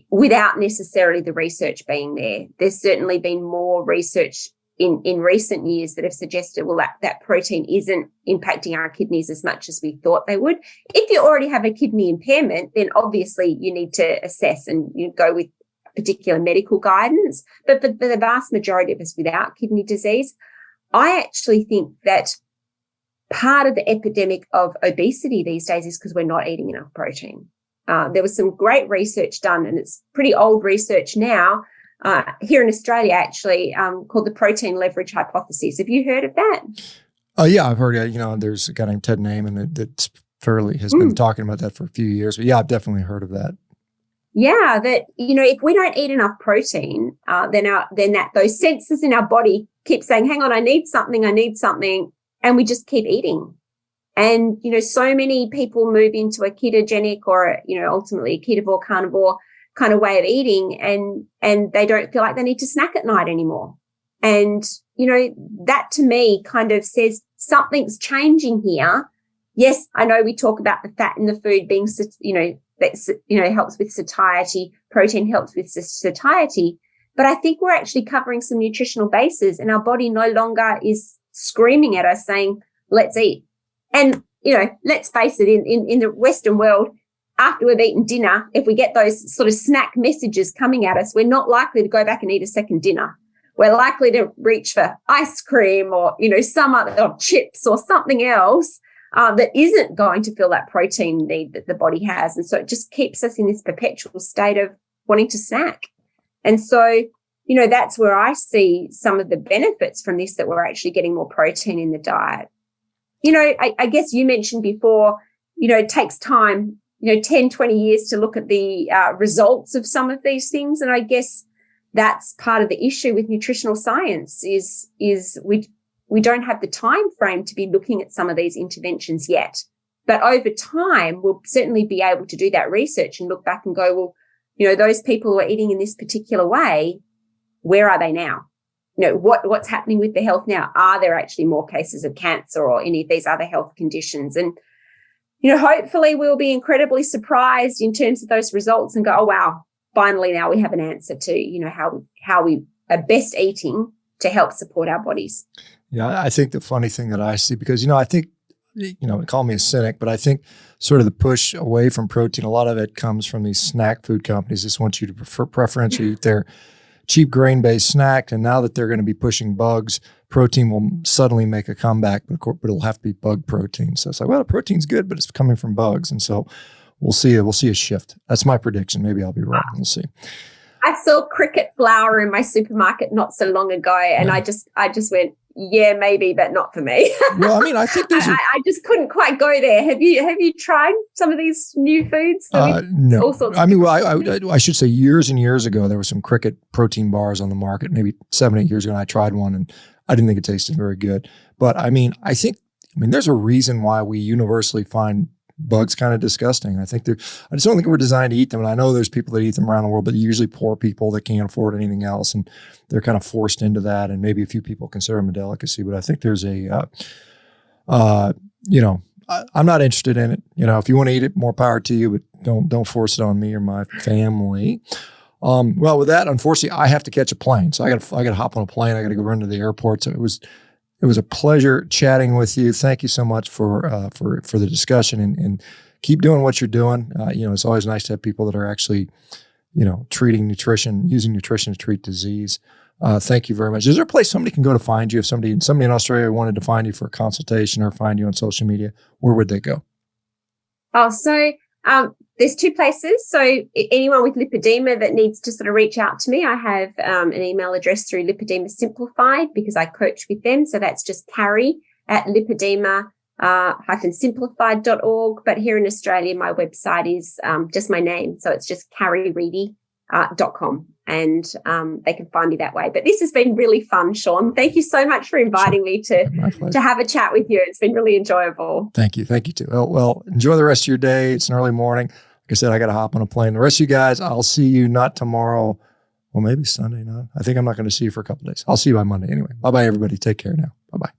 without necessarily the research being there. There's certainly been more research in recent years that have suggested, well, that protein isn't impacting our kidneys as much as we thought they would. If you already have a kidney impairment, then obviously you need to assess and go with particular medical guidance. But for the vast majority of us without kidney disease, I actually think that part of the epidemic of obesity these days is because we're not eating enough protein. There was some great research done, and it's pretty old research now, here in Australia, actually, called the protein leverage hypothesis. Have you heard of that? Yeah, I've heard it. There's a guy named Ted Naiman that has been talking about that for a few years. But yeah, I've definitely heard of that. Yeah, that, if we don't eat enough protein, then those sensors in our body keep saying, hang on, I need something, and we just keep eating. And, so many people move into a ketogenic or, ultimately a ketovore, carnivore kind of way of eating, and they don't feel like they need to snack at night anymore. And, that to me kind of says something's changing here. Yes, I know we talk about the fat in the food being, that, helps with satiety. Protein helps with satiety. But I think we're actually covering some nutritional bases, and our body no longer is screaming at us saying, let's eat. And, let's face it, in the Western world, after we've eaten dinner, if we get those sort of snack messages coming at us, we're not likely to go back and eat a second dinner. We're likely to reach for ice cream or, some other, or chips or something else that isn't going to fill that protein need that the body has. And so it just keeps us in this perpetual state of wanting to snack. And so, that's where I see some of the benefits from this, that we're actually getting more protein in the diet. I guess you mentioned before, it takes time, 10, 20 years to look at the results of some of these things. And I guess that's part of the issue with nutritional science is we don't have the time frame to be looking at some of these interventions yet. But over time, we'll certainly be able to do that research and look back and go, well, those people who are eating in this particular way, where are they now? What's happening with their health now? Are there actually more cases of cancer or any of these other health conditions? And, hopefully we'll be incredibly surprised in terms of those results and go, oh, wow, finally now we have an answer to, how we are best eating to help support our bodies. Yeah, I think the funny thing that I see, because, I think, call me a cynic, but I think sort of the push away from protein, a lot of it comes from these snack food companies. Just want you to preferentially eat cheap grain-based snack. And now that they're going to be pushing bugs, protein will suddenly make a comeback, but it'll have to be bug protein. So it's like, well, the protein's good, but it's coming from bugs. And so we'll see a shift. That's my prediction. Maybe I'll be wrong. We'll see. I saw cricket flour in my supermarket not so long ago, and I just went, yeah, maybe, but not for me. Well, I mean, I think there's I just couldn't quite go there. Have you tried some of these new foods? No. All sorts I mean, I should say years and years ago, there were some cricket protein bars on the market, maybe 7-8 years ago, and I tried one, and I didn't think it tasted very good. But I mean, there's a reason why we universally find bugs kind of disgusting. I just don't think we're designed to eat them. And I know there's people that eat them around the world, but usually poor people that can't afford anything else. And they're kind of forced into that. And maybe a few people consider them a delicacy, but I think there's I'm not interested in it. If you want to eat it, more power to you, but don't force it on me or my family. Well, with that, unfortunately, I have to catch a plane. So I got to hop on a plane. I got to go run to the airport. So it was a pleasure chatting with you. Thank you so much for the discussion, and keep doing what you're doing. It's always nice to have people that are actually, using nutrition to treat disease. Thank you very much. Is there a place somebody can go to find you? If somebody in Australia wanted to find you for a consultation or find you on social media, where would they go? There's 2 places. So anyone with lipedema that needs to sort of reach out to me, I have an email address through Lipedema Simplified because I coach with them. So that's just Carrie at lipedema-simplified.org. But here in Australia, my website is just my name. So it's just carriereedy.com, and they can find me that way. But this has been really fun, Shawn. Thank you so much for inviting me to have a chat with you. It's been really enjoyable. Thank you. Thank you too. Well, enjoy the rest of your day. It's an early morning. Like I said, I got to hop on a plane. The rest of you guys, I'll see you not tomorrow. Well, maybe Sunday. No, I think I'm not going to see you for a couple of days. I'll see you by Monday anyway. Bye-bye, everybody. Take care now. Bye-bye.